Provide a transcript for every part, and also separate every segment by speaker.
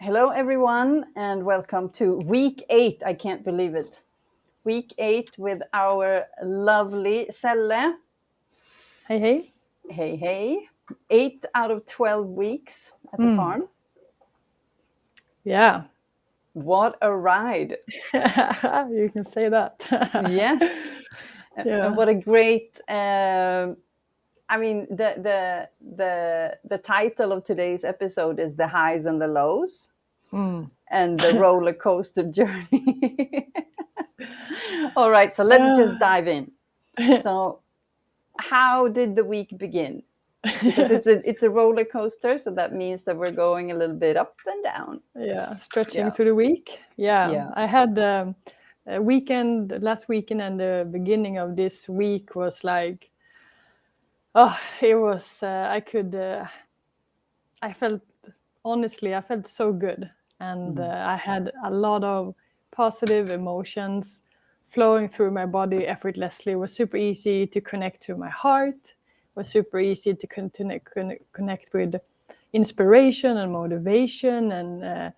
Speaker 1: Hello, everyone, and welcome to week 8. I can't believe it. Week 8 with our lovely Celle.
Speaker 2: Hey, hey.
Speaker 1: Hey, hey. 8 out of 12 weeks at the farm.
Speaker 2: Yeah.
Speaker 1: What a ride.
Speaker 2: You can say that.
Speaker 1: Yes.
Speaker 2: Yeah.
Speaker 1: And what a great the title of today's episode is The Highs and the Lows and the roller coaster journey. All right, so let's just dive in. So how did the week begin? Because it's a roller coaster, so that means that we're going a little bit up and down.
Speaker 2: Yeah, stretching through the week. Yeah. I had a weekend, last weekend, and the beginning of this week was like, it was, I felt so good. And I had a lot of positive emotions flowing through my body effortlessly. It was super easy to connect to my heart. It was super easy to connect with inspiration and motivation, and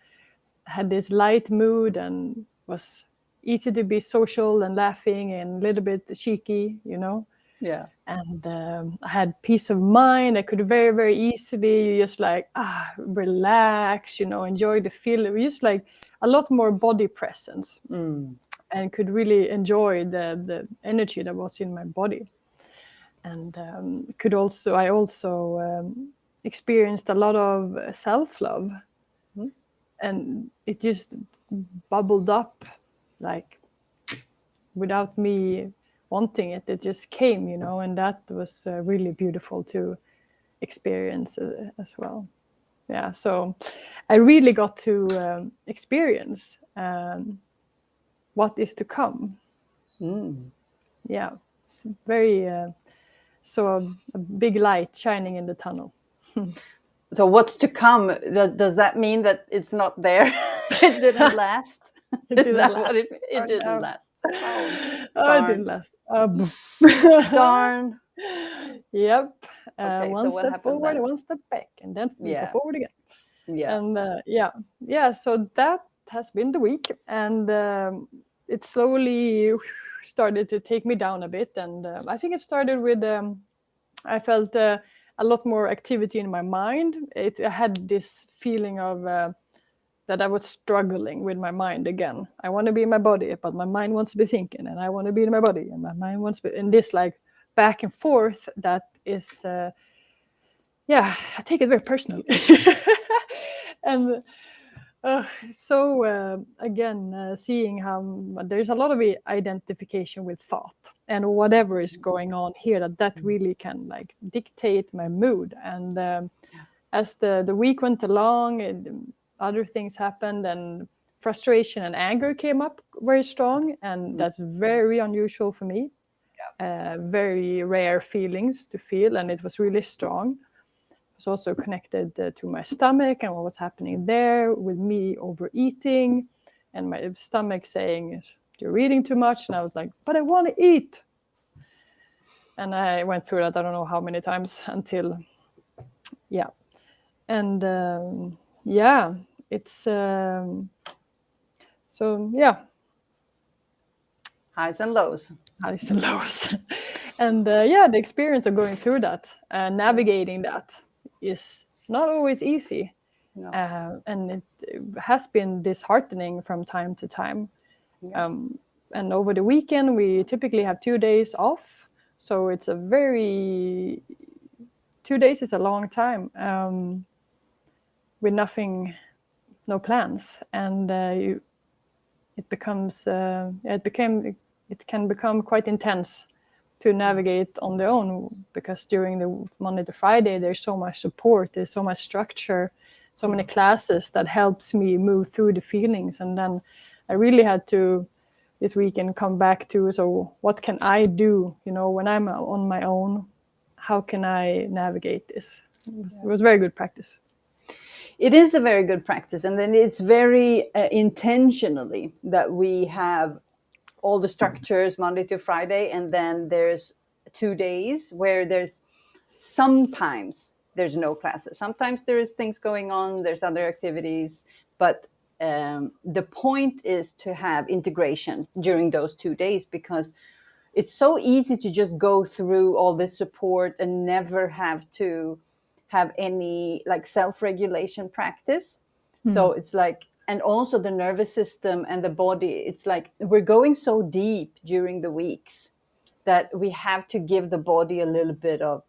Speaker 2: had this light mood, and was easy to be social and laughing and a little bit cheeky,
Speaker 1: Yeah.
Speaker 2: And I had peace of mind. I could very, very easily just relax, enjoy the feeling. Just like a lot more body presence, and could really enjoy the energy that was in my body. And I also experienced a lot of self-love, and it just bubbled up, like without me wanting it. It just came, and that was really beautiful to experience as well. Yeah, so I really got to experience what is to come. Yeah, it's very so a big light shining in the tunnel.
Speaker 1: So what's to come? Does that mean that it's not there? It didn't last?
Speaker 2: It didn't last.
Speaker 1: It didn't last.
Speaker 2: It didn't last.
Speaker 1: Darn.
Speaker 2: Yep.
Speaker 1: Okay,
Speaker 2: one
Speaker 1: so what
Speaker 2: step
Speaker 1: happened
Speaker 2: forward,
Speaker 1: then?
Speaker 2: one step back, and then we go forward again.
Speaker 1: Yeah.
Speaker 2: And so that has been the week, and it slowly started to take me down a bit. And I think it started with I felt a lot more activity in my mind. I had this feeling of that I was struggling with my mind again. I want to be in my body, but my mind wants to be thinking, and I want to be in my body, and my mind wants to be in this like back and forth. That is, I take it very personally. And again, seeing how there's a lot of identification with thought and whatever is going on here, that really can like dictate my mood. And as the week went along, other things happened, and frustration and anger came up very strong, and that's very unusual for me. Very rare feelings to feel, and it was really strong. It was also connected to my stomach and what was happening there with me overeating, and my stomach saying, "You're eating too much," and I was like, "But I want to eat." And I went through that I don't know how many times until, and it's
Speaker 1: Highs and lows.
Speaker 2: Highs and lows. And the experience of going through that, navigating that, is not always easy.
Speaker 1: No.
Speaker 2: And it has been disheartening from time to time. And over the weekend, we typically have 2 days off. So it's 2 days is a long time with no plans. And it can become quite intense to navigate on their own, because during the Monday to Friday, there's so much support, there's so much structure, so many classes that helps me move through the feelings. And then I really had to this weekend come back to, so what can I do, when I'm on my own? How can I navigate this? It was very good practice.
Speaker 1: It is a very good practice, and then it's very intentionally that we have all the structures Monday to Friday, and then there's 2 days where sometimes there's no classes. Sometimes there is things going on, there's other activities, But the point is to have integration during those 2 days, because it's so easy to just go through all this support and never have to have any like self-regulation practice. So it's like, and also the nervous system and the body, it's like we're going so deep during the weeks that we have to give the body a little bit of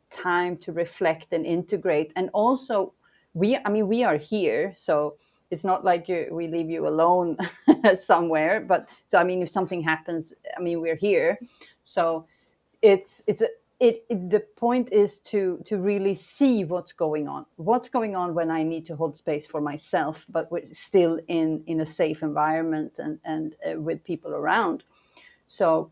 Speaker 1: time to reflect and integrate. And also we are here, so it's not like we leave you alone somewhere. But so if something happens, we're here. So the point is to really see what's going on when I need to hold space for myself, but we're still in a safe environment and with people around. So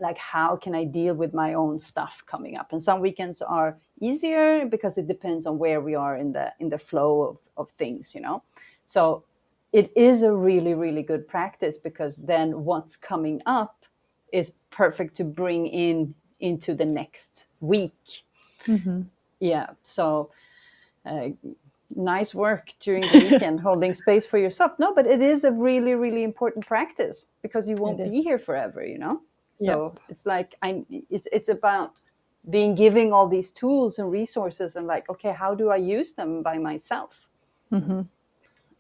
Speaker 1: like, how can I deal with my own stuff coming up? And some weekends are easier because it depends on where we are in the flow of things, So it is a really, really good practice, because then what's coming up is perfect to bring into the next week. Yeah. So nice work during the weekend holding space for yourself. No, but it is a really, really important practice, because you won't be here forever, So it's like it's about giving all these tools and resources, and like, okay, how do I use them by myself?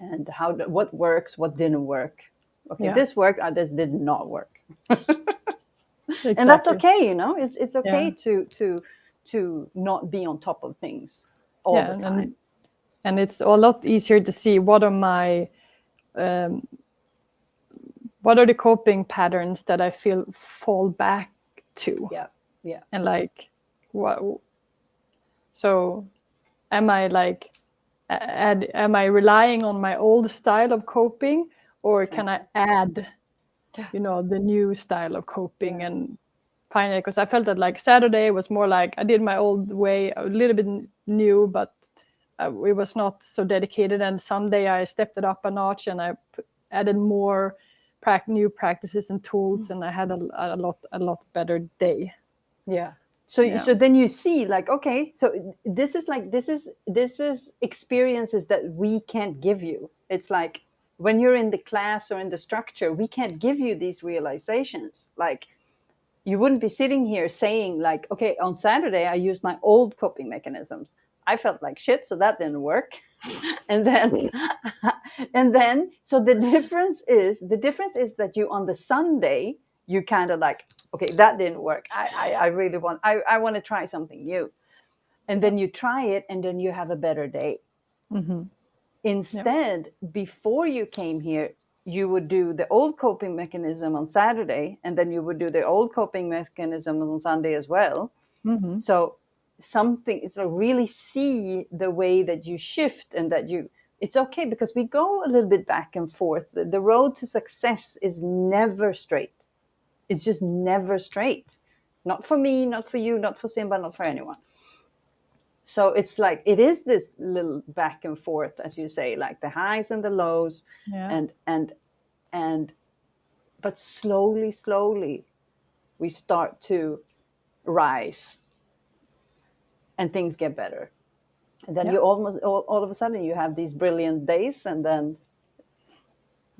Speaker 1: And what works, what didn't work? Okay, this worked, this did not work. Exactly. And that's okay, It's okay to not be on top of things all the time.
Speaker 2: And it's a lot easier to see what are the coping patterns that I feel fall back to.
Speaker 1: Yeah.
Speaker 2: And like, what? So, am I like, am I relying on my old style of coping, or can I add, the new style of coping and find it? Because I felt that like Saturday was more like I did my old way, a little bit new, but it was not so dedicated. And Sunday I stepped it up a notch, and I added more new practices and tools, and I had a lot better day.
Speaker 1: Yeah. So then you see, like, okay, so this is experiences that we can't give you. It's like when you're in the class or in the structure, we can't give you these realizations. Like, you wouldn't be sitting here saying like, okay, on Saturday I used my old coping mechanisms. I felt like shit, so that didn't work. and then so the difference is that you, on the Sunday, you kind of like, okay, that didn't work. I really want to try something new. And then you try it, and then you have a better day. Instead, before you came here, you would do the old coping mechanism on Saturday, and then you would do the old coping mechanism on Sunday as well. So it's like, really see the way that you shift, and that it's okay, because we go a little bit back and forth. The road to success is never straight. It's just never straight. Not for me, not for you, not for Simba, not for anyone. So it's like, it is this little back and forth, as you say, like the highs and the lows, but slowly we start to rise, and things get better. And then you almost all of a sudden you have these brilliant days, and then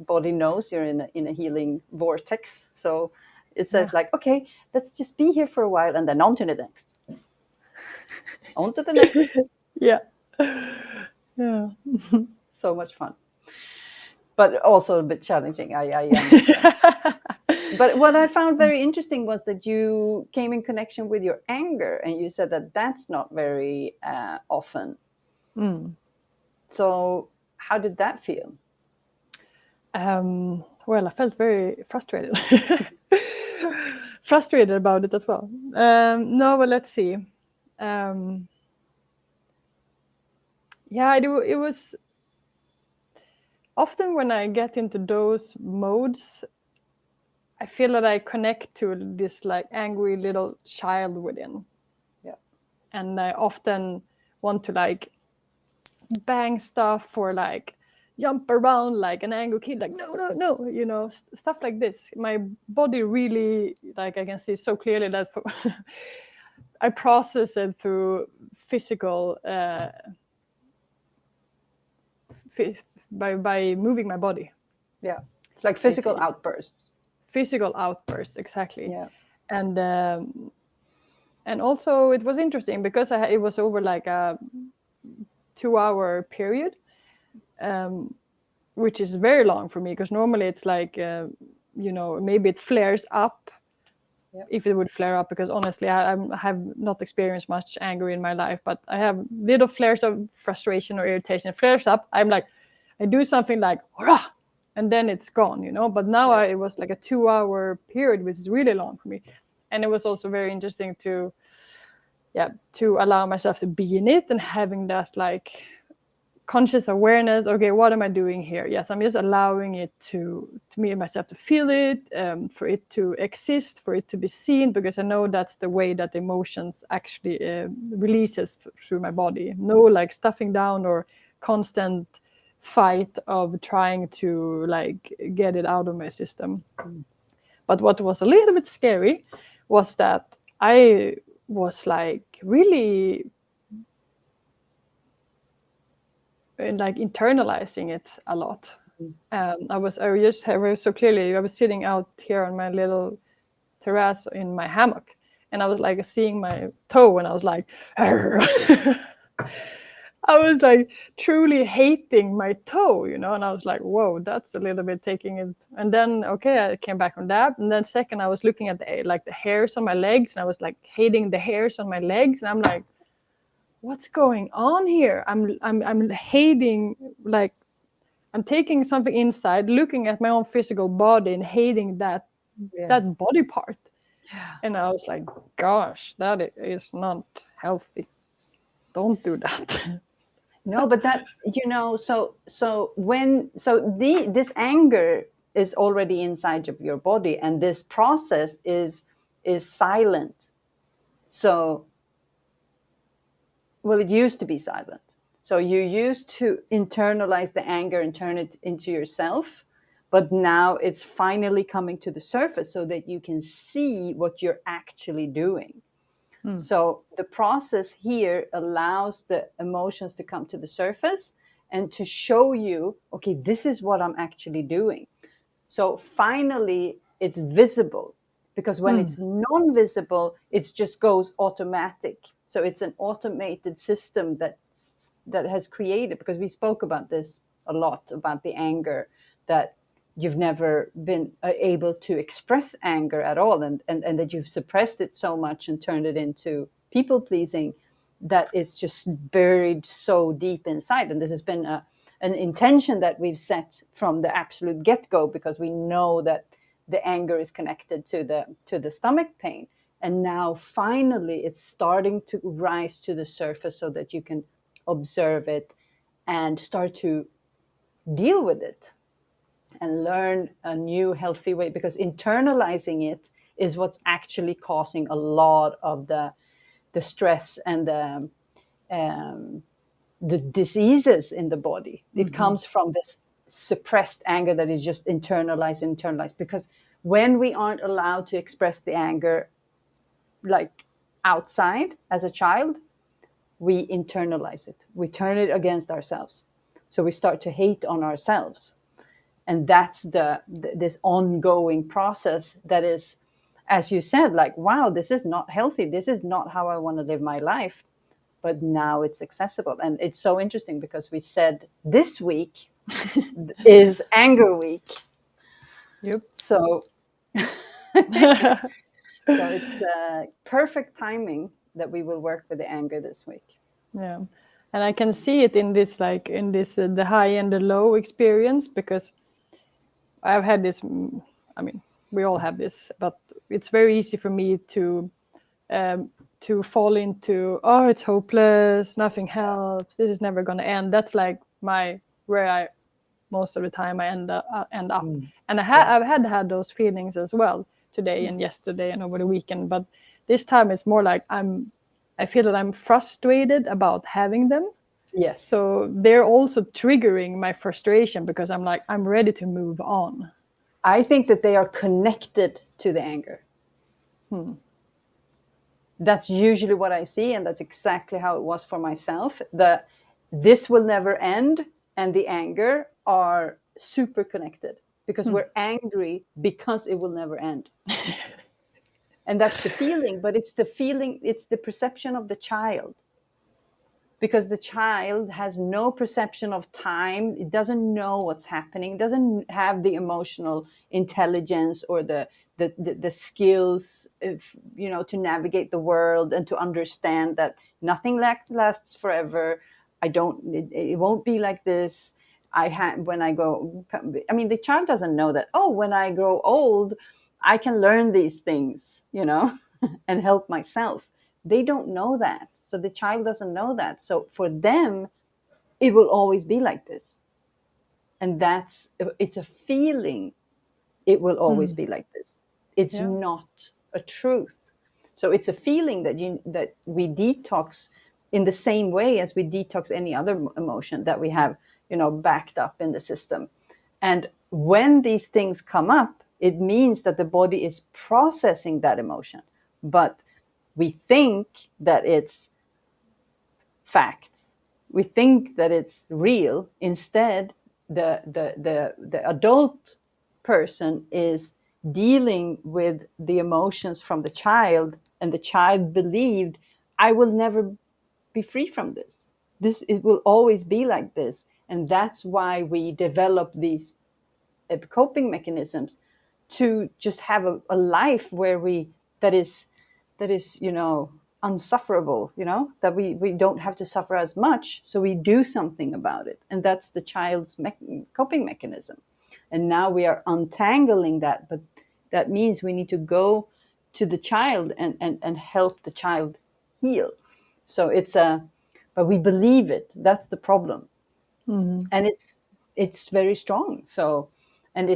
Speaker 1: body knows you're in a healing vortex. So it says like, okay, let's just be here for a while, and then on to the next. On to the next.
Speaker 2: Yeah.
Speaker 1: So much fun, but also a bit challenging. I understand. But what I found very interesting was that you came in connection with your anger, and you said that that's not very often. So how did that feel?
Speaker 2: Well, I felt very frustrated. Frustrated about it as well. No, but let's see. It was often when I get into those modes, I feel that I connect to this like angry little child within.
Speaker 1: Yeah.
Speaker 2: And I often want to like bang stuff, or like jump around like an angry kid, like no, stuff like this. My body really, like, I can see so clearly that I process it through physical by moving my body.
Speaker 1: Yeah, it's like physical outbursts.
Speaker 2: Physical outbursts, exactly.
Speaker 1: Yeah.
Speaker 2: And also it was interesting because it was over like a 2-hour period, which is very long for me, because normally it's like maybe it flares up.
Speaker 1: Yeah.
Speaker 2: If it would flare up, because honestly I have not experienced much anger in my life, but I have little flares of frustration or irritation. It flares up, I'm like, I do something like hurrah, and then it's gone, but now it was like a 2-hour period, which is really long for me. And it was also very interesting to allow myself to be in it, and having that like conscious awareness. Okay, what am I doing here? Yes, I'm just allowing it to me and myself to feel it, for it to exist, for it to be seen, because I know that's the way that emotions actually releases through my body. No like stuffing down or constant fight of trying to like get it out of my system. But what was a little bit scary was that I was like really like internalizing it a lot. I was so clearly, I was sitting out here on my little terrace in my hammock, and I was like seeing my toe, and I was like, I was like truly hating my toe, and I was like, whoa, that's a little bit taking it. And then, okay, I came back on that. And then second, I was looking at the hairs on my legs, and I was like hating the hairs on my legs. And I'm like, what's going on here? I'm hating, like, I'm taking something inside, looking at my own physical body and hating that body part.
Speaker 1: Yeah.
Speaker 2: And I was like, gosh, that is not healthy. Don't do that.
Speaker 1: No, but that, this anger is already inside of your body, and this process is silent. So, well, it used to be silent. So you used to internalize the anger and turn it into yourself, but now it's finally coming to the surface so that you can see what you're actually doing. So the process here allows the emotions to come to the surface and to show you, okay, this is what I'm actually doing. So finally, it's visible, because when it's non-visible, it just goes automatic. So it's an automated system that has created, because we spoke about this a lot, about the anger, that you've never been able to express anger at all, and that you've suppressed it so much and turned it into people pleasing, that it's just buried so deep inside. And this has been an intention that we've set from the absolute get-go, because we know that the anger is connected to the stomach pain. And now finally it's starting to rise to the surface so that you can observe it and start to deal with it and learn a new healthy way, because internalizing it is what's actually causing a lot of the stress and the diseases in the body. It comes from this suppressed anger that is just internalized. Because when we aren't allowed to express the anger like outside as a child, we internalize it. We turn it against ourselves. So we start to hate on ourselves. And that's this ongoing process that is, as you said, like, wow, this is not healthy. This is not how I want to live my life. But now it's accessible. And it's so interesting, because we said this week is anger week.
Speaker 2: Yep.
Speaker 1: So it's perfect timing that we will work with the anger this week.
Speaker 2: Yeah. And I can see it in this, the high and the low experience, because I've had this, I mean, we all have this, but it's very easy for me to fall into, oh, it's hopeless, nothing helps, this is never going to end. That's like where I most of the time I end up. And I've had those feelings as well today and yesterday and over the weekend. But this time it's more like I feel that I'm frustrated about having them.
Speaker 1: Yes.
Speaker 2: So they're also triggering my frustration, because I'm like, I'm ready to move on.
Speaker 1: I think that they are connected to the anger. That's usually what I see, and that's exactly how it was for myself. This will never end, and the anger are super connected, because we're angry because it will never end. And that's the feeling, but it's the perception of the child. Because the child has no perception of time. It doesn't know what's happening. It doesn't have the emotional intelligence or the skills, to navigate the world and to understand that nothing lasts forever. It won't be like this. The child doesn't know that, when I grow old, I can learn these things, and help myself. They don't know that. So the child doesn't know that. So for them, it will always be like this. And it's a feeling. It will always be like this. It's not a truth. So it's a feeling that we detox in the same way as we detox any other emotion that we have, backed up in the system. And when these things come up, it means that the body is processing that emotion. But we think that it's facts. We think that it's real. Instead, the adult person is dealing with the emotions from the child, and the child believed, I will never be free from this. It will always be like this. And that's why we develop these coping mechanisms to just have a life that is unsufferable, that we don't have to suffer as much, so we do something about it. And that's the child's coping mechanism. And now we are untangling that, but that means we need to go to the child and help the child heal. So but we believe it. That's the problem. And it's very strong. So, and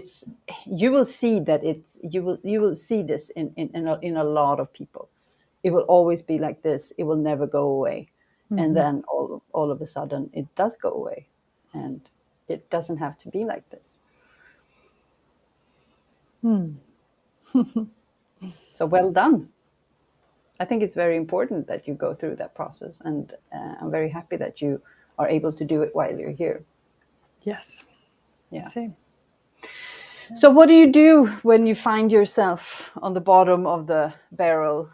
Speaker 1: you will see that you will see this in a lot of people. It will always be like this. It will never go away. And then all of a sudden it does go away, and it doesn't have to be like this. So well done. I think it's very important that you go through that process, and I'm very happy that you are able to do it while you're here.
Speaker 2: Yes.
Speaker 1: Yeah.
Speaker 2: Same.
Speaker 1: So what do you do when you find yourself on the bottom of the barrel?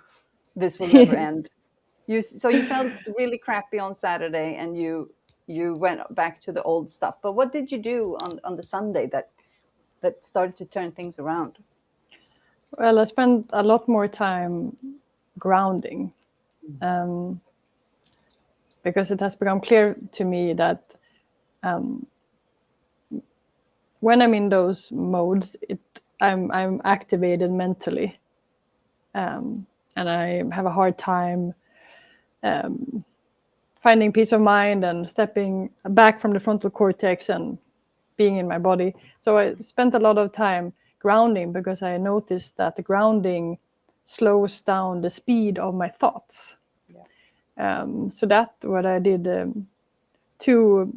Speaker 1: This will never end. So you felt really crappy on Saturday, and you went back to the old stuff. But what did you do on the Sunday that started to turn things around?
Speaker 2: Well, I spent a lot more time grounding, because it has become clear to me that when I'm in those modes, I'm activated mentally, and I have a hard time finding peace of mind and stepping back from the frontal cortex and being in my body. So I spent a lot of time grounding, because I noticed that the grounding slows down the speed of my thoughts. Yeah. So that's what I did. 2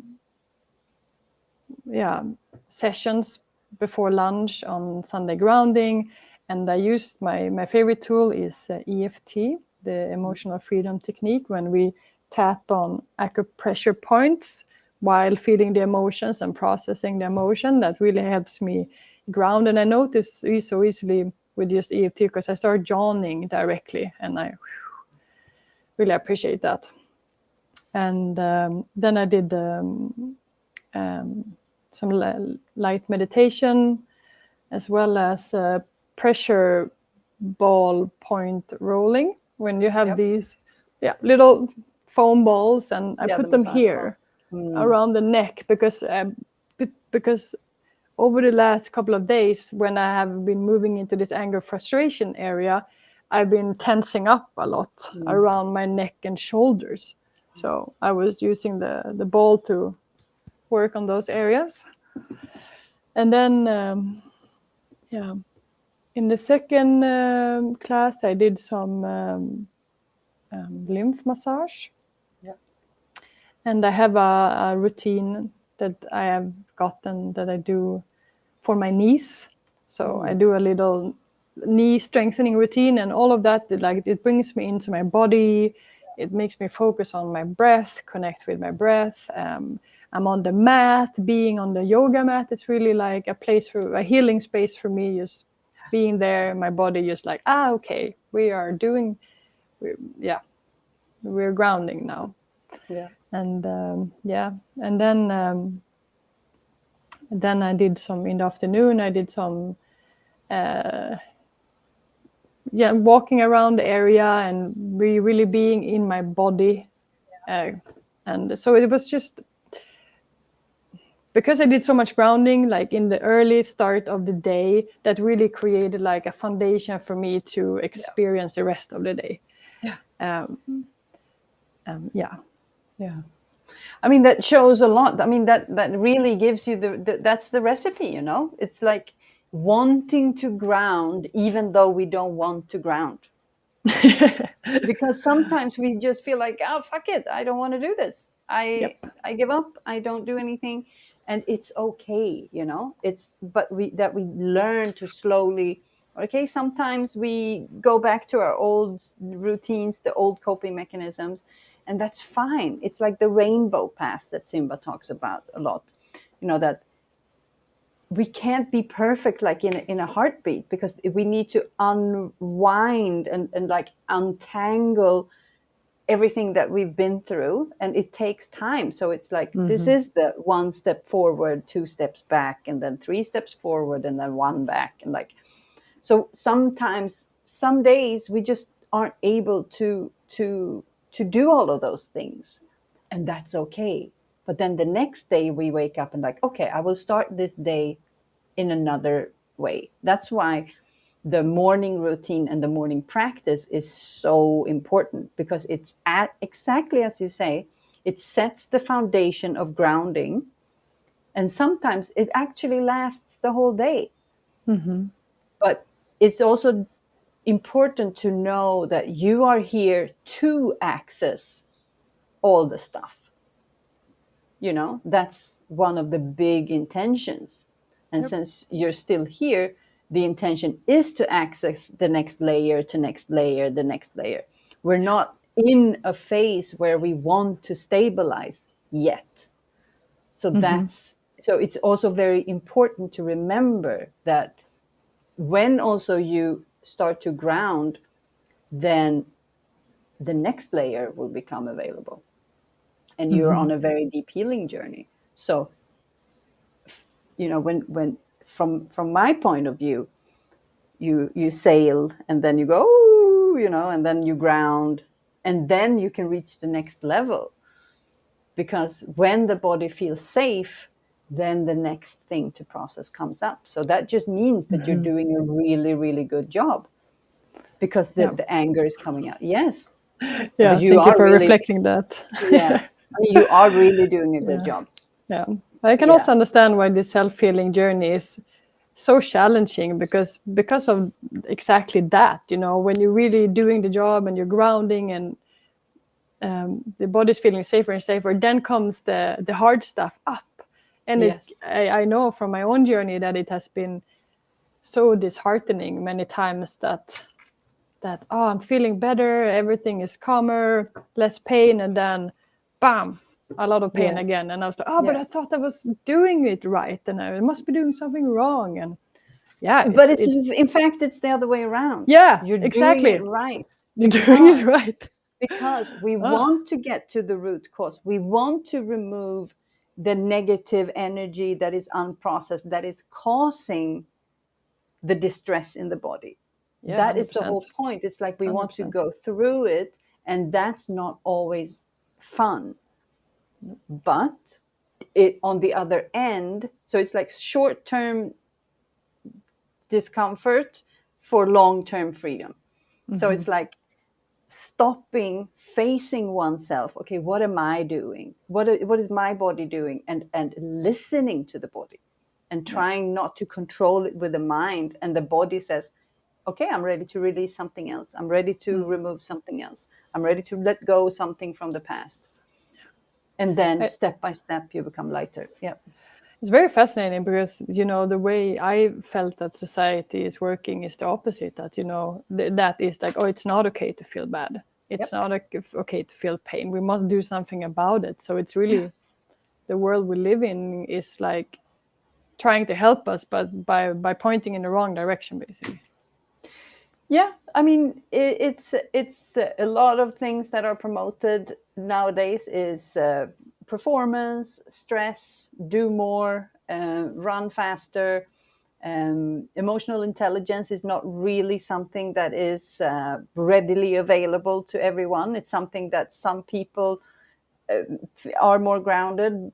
Speaker 2: sessions before lunch on Sunday grounding, and I used my favorite tool is EFT, the emotional freedom technique, when we tap on acupressure points while feeling the emotions and processing the emotion. That really helps me ground. And I notice so easily with just EFT, because I start yawning directly, and I really appreciate that. And then I did some light meditation, as well as pressure ball point rolling, when you have these little foam balls, and I put them here around the neck, because over the last couple of days, when I have been moving into this anger frustration area, I've been tensing up a lot around my neck and shoulders. So I was using the ball to work on those areas. And then in the second class, I did some lymph massage. Yeah. And I have a routine that I have gotten that I do for my knees. So I do a little knee strengthening routine, and all of that, it brings me into my body. it makes me focus on my breath, connect with my breath. I'm on the mat. Being on the yoga mat is really like a place for a healing space for me. Just being there, my body just like, okay, we're grounding now.
Speaker 1: Yeah.
Speaker 2: And and then I did some in the afternoon. I did some walking around the area and really being in my body. And so it was just because I did so much grounding, like in the early start of the day, that really created like a foundation for me to experience the rest of the day.
Speaker 1: Yeah.
Speaker 2: Yeah.
Speaker 1: I mean, that shows a lot. I mean, that really gives you that's the recipe, you know? It's like wanting to ground even though we don't want to ground. Because sometimes we just feel like, oh, fuck it, I don't want to do this. I give up. I don't do anything. And it's okay, you know? But we learn to slowly, okay, sometimes we go back to our old routines, the old coping mechanisms, and that's fine. It's like the rainbow path that Simba talks about a lot, you know, that we can't be perfect like in a heartbeat, because we need to unwind and like untangle everything that we've been through, and it takes time. So it's like, this is the 1 step forward, 2 steps back, and then 3 steps forward, and then 1 back. And like, so sometimes, some days we just aren't able to do all of those things, and that's okay. But then the next day we wake up and like, okay, I will start this day in another way. That's why the morning routine and the morning practice is so important, because it's exactly as you say, it sets the foundation of grounding. And sometimes it actually lasts the whole day. But it's also important to know that you are here to access all the stuff. You know, that's one of the big intentions. And since you're still here, the intention is to access the next layer, to next layer, the next layer. We're not in a phase where we want to stabilize yet. So so it's also very important to remember that when also you start to ground, then the next layer will become available. And you're on a very deep healing journey. So, you know, when from my point of view, you sail, and then you go, you know, and then you ground, and then you can reach the next level. Because when the body feels safe, then the next thing to process comes up. So that just means that you're doing a really, really good job, because the anger is coming out. Yes.
Speaker 2: Yeah,
Speaker 1: But
Speaker 2: thank you for reflecting that.
Speaker 1: Yeah. I mean, you are really doing a good job.
Speaker 2: Yeah. I can also understand why this self-healing journey is so challenging, because of exactly that, you know, when you're really doing the job and you're grounding and the body's feeling safer and safer, then comes the hard stuff up. And I know from my own journey that it has been so disheartening many times that I'm feeling better, everything is calmer, less pain, and then bam, a lot of pain again. And I was like, but I thought I was doing it right, and I must be doing something wrong. And
Speaker 1: but it's in fact, it's the other way around.
Speaker 2: Yeah,
Speaker 1: you're
Speaker 2: exactly.
Speaker 1: doing it right.
Speaker 2: You're doing it right.
Speaker 1: Because we want to get to the root cause. We want to remove the negative energy that is unprocessed, that is causing the distress in the body. That 100%. Is the whole point. It's like we 100%. Want to go through it, and that's not always fun. But it on the other end, so it's like short-term discomfort for long-term freedom. So it's like stopping, facing oneself. Okay, what am I doing? What is my body doing? And listening to the body, and trying not to control it with the mind. And the body says, okay, I'm ready to release something else. I'm ready to remove something else. I'm ready to let go something from the past. And then step by step, you become lighter. Yeah.
Speaker 2: It's very fascinating, because, you know, the way I felt that society is working is the opposite. That, you know, that is like, oh, it's not okay to feel bad. It's not okay to feel pain. We must do something about it. So it's really the world we live in is like trying to help us, but by pointing in the wrong direction, basically.
Speaker 1: Yeah, I mean, it's a lot of things that are promoted nowadays is performance, stress, do more, run faster. Emotional intelligence is not really something that is readily available to everyone. It's something that some people are more grounded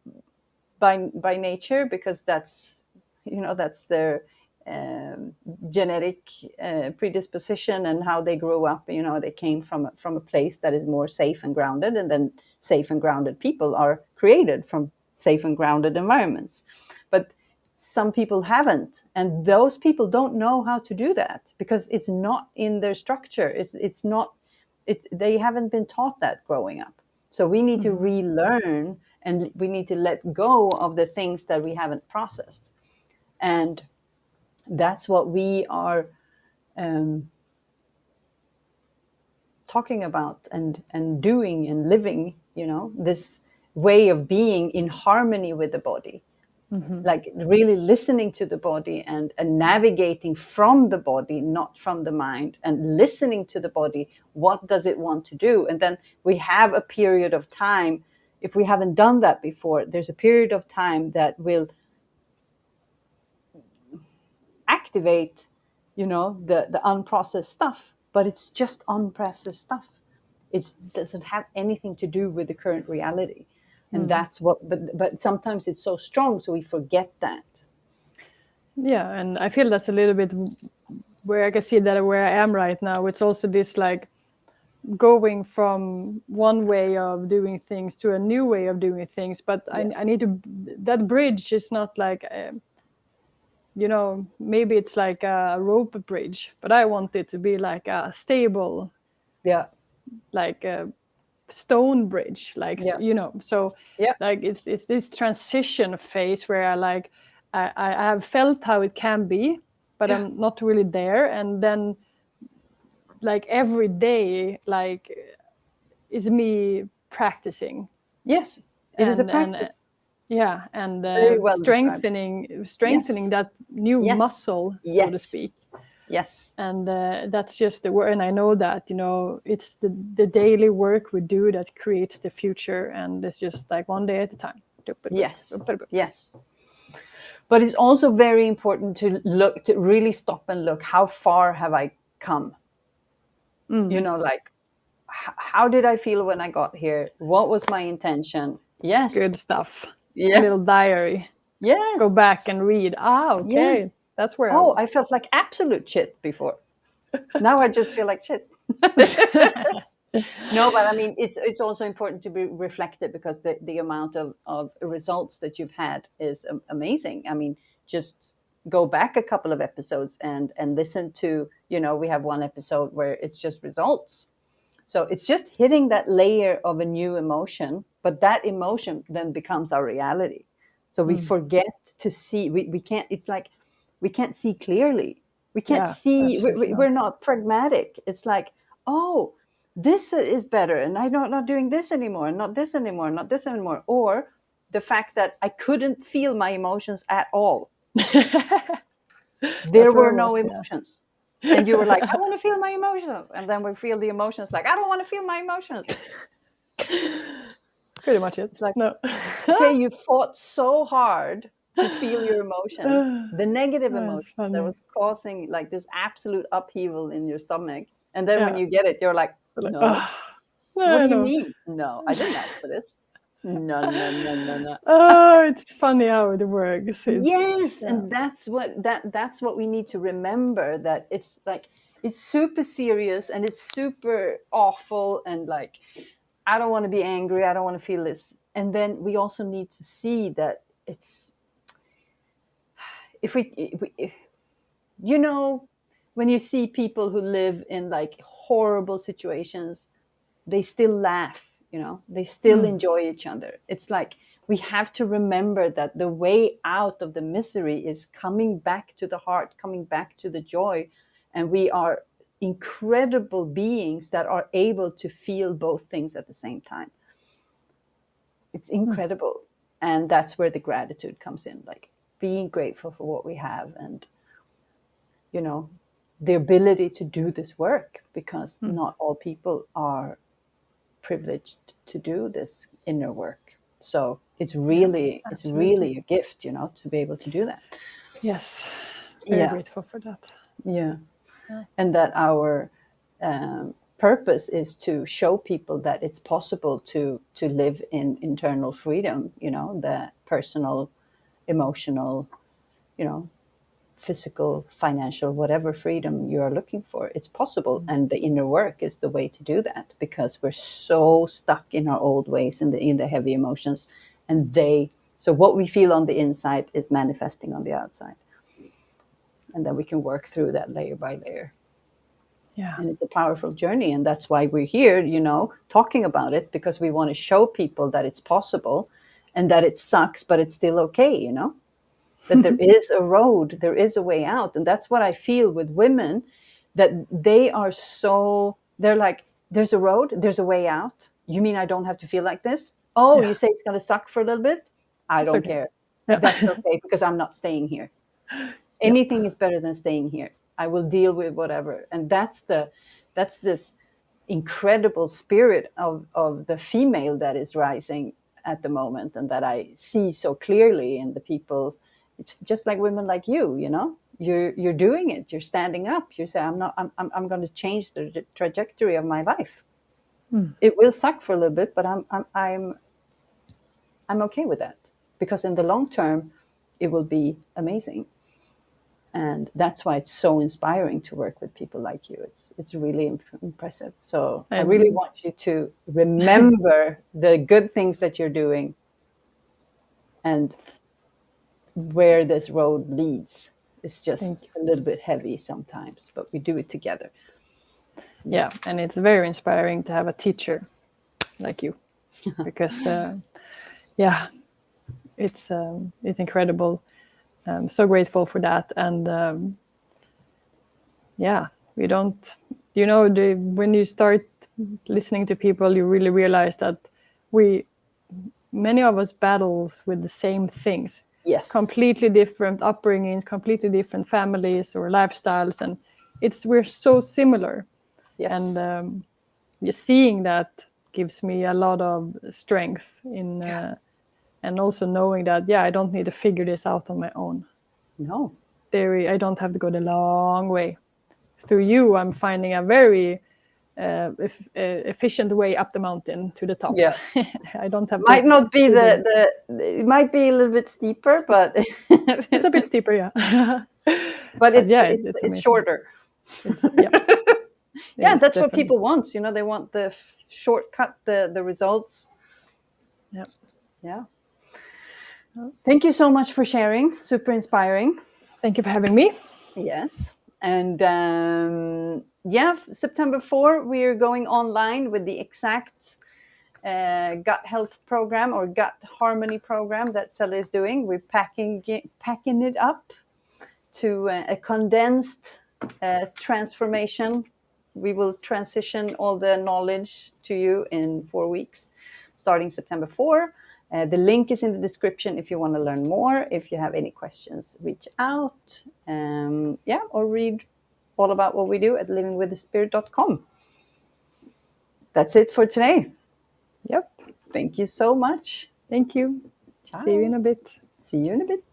Speaker 1: by nature, because that's that's their genetic predisposition and how they grew up. They came from a place that is more safe and grounded, and then safe and grounded people are created from safe and grounded environments. But some people haven't, and those people don't know how to do that because it's not in their structure. It's not they haven't been taught that growing up. So we need to relearn, and we need to let go of the things that we haven't processed. And that's what we are talking about and doing and living, this way of being in harmony with the body. Like really listening to the body and navigating from the body, not from the mind, and listening to the body. What does it want to do? And then we have a period of time. If we haven't done that before, there's a period of time that will activate, the unprocessed stuff, but it's just unprocessed stuff. It doesn't have anything to do with the current reality. And that's what, but sometimes it's so strong, so we forget that.
Speaker 2: Yeah, and I feel that's a little bit where I can see that where I am right now. It's also this like going from one way of doing things to a new way of doing things. But I need to, that bridge is not like, maybe it's like a rope bridge, but I want it to be like a stable, like a stone bridge, like, so like it's this transition phase where I have felt how it can be, but I'm not really there. And then like every day, like is me practicing.
Speaker 1: Yes, it is a practice.
Speaker 2: And
Speaker 1: Very well
Speaker 2: strengthening that new muscle, so to speak.
Speaker 1: Yes.
Speaker 2: And that's just the work. And I know that, it's the daily work we do that creates the future. And it's just like one day at a time.
Speaker 1: Yes. Yes. But it's also very important to really stop and look, how far have I come? Like, how did I feel when I got here? What was my intention? Yes.
Speaker 2: Good stuff.
Speaker 1: Yeah.
Speaker 2: A little diary.
Speaker 1: Yes.
Speaker 2: Go back and read. Okay.
Speaker 1: Yes.
Speaker 2: That's where I was.
Speaker 1: I felt like absolute shit before. Now I just feel like shit. No, but I mean, it's also important to be reflected, because the amount of results that you've had is amazing. I mean, just go back a couple of episodes and listen to, we have one episode where it's just results. So it's just hitting that layer of a new emotion, but that emotion then becomes our reality. So we forget to see, we can't, it's like, we can't see clearly. We can't see, we're not pragmatic. It's like, oh, this is better, and I'm not doing this anymore, not this anymore, not this anymore. Or the fact that I couldn't feel my emotions at all. There were no emotions. And you were like, I want to feel my emotions. And then we feel the emotions like, I don't want to feel my emotions.
Speaker 2: Pretty much it.
Speaker 1: It's like, no. Okay, you fought so hard to feel your emotions, the negative emotions that was causing like this absolute upheaval in your stomach. And then when you get it, you're like, no. What do you mean? No, I didn't ask for this. No.
Speaker 2: Oh, it's funny how it works.
Speaker 1: Yes, and that's what we need to remember, that it's like, it's super serious and it's super awful, and like, I don't want to be angry, I don't want to feel this. And then we also need to see that it's, if we when you see people who live in like horrible situations, they still laugh, they still enjoy each other. It's like, we have to remember that the way out of the misery is coming back to the heart, coming back to the joy. And we are incredible beings that are able to feel both things at the same time. It's incredible. And that's where the gratitude comes in, like being grateful for what we have, and, you know, the ability to do this work, because not all people are privileged to do this inner work. So it's really a gift, you know, to be able to do that.
Speaker 2: Yes, very grateful for that.
Speaker 1: Yeah. And that our purpose is to show people that it's possible to live in internal freedom, you know, the personal, emotional, you know, physical, financial, whatever freedom you are looking for. It's possible. And the inner work is the way to do that, because we're so stuck in our old ways, in the heavy emotions. And so what we feel on the inside is manifesting on the outside. And then we can work through that layer by layer.
Speaker 2: Yeah.
Speaker 1: And it's a powerful journey. And that's why we're here, you know, talking about it, because we want to show people that it's possible, and that it sucks, but it's still okay, you know, that there is a road, there is a way out. And that's what I feel with women, that they're like, there's a road, there's a way out. You mean I don't have to feel like this? Oh, you say it's going to suck for a little bit? I don't care. Yeah. That's okay, because I'm not staying here. Anything is better than staying here. I will deal with whatever. And that's this incredible spirit of the female that is rising at the moment, and that I see so clearly in the people. It's just like women like you know, you're doing it. You're standing up. You say, I'm going to change the trajectory of my life. It will suck for a little bit, but I'm okay with that, because in the long term, it will be amazing. And that's why it's so inspiring to work with people like you. It's really impressive. So I really want you to remember the good things that you're doing, and where this road leads. It's just a little bit heavy sometimes, but we do it together.
Speaker 2: Yeah, and it's very inspiring to have a teacher like you, because it's incredible. I'm so grateful for that. And we don't, you know, when you start listening to people, you really realize that many of us battles with the same things.
Speaker 1: Yes.
Speaker 2: Completely different upbringings, completely different families or lifestyles, and we're so similar.
Speaker 1: Yes.
Speaker 2: And just seeing that gives me a lot of strength in, and also knowing that I don't need to figure this out on my own.
Speaker 1: No.
Speaker 2: I don't have to go the long way. Through you, I'm finding a very efficient way up the mountain to the top.
Speaker 1: Yeah.
Speaker 2: I don't have
Speaker 1: might not be it might be a little bit steeper, but
Speaker 2: it's a bit steeper, yeah.
Speaker 1: But it's shorter. That's definitely what people want. You know, they want the shortcut, the results. Yeah. Thank you so much for sharing. Super inspiring.
Speaker 2: Thank you for having me.
Speaker 1: Yes. And September 4, we are going online with the exact gut health program, or gut harmony program, that Celle is doing. We're packing it up to a condensed transformation. We will transition all the knowledge to you in 4 weeks, starting September 4. The link is in the description if you want to learn more. If you have any questions, reach out. Or read all about what we do at livingwiththespirit.com. That's it for today.
Speaker 2: Yep.
Speaker 1: Thank you so much.
Speaker 2: Thank you.
Speaker 1: Ciao.
Speaker 2: See you in a bit.
Speaker 1: See you in a bit.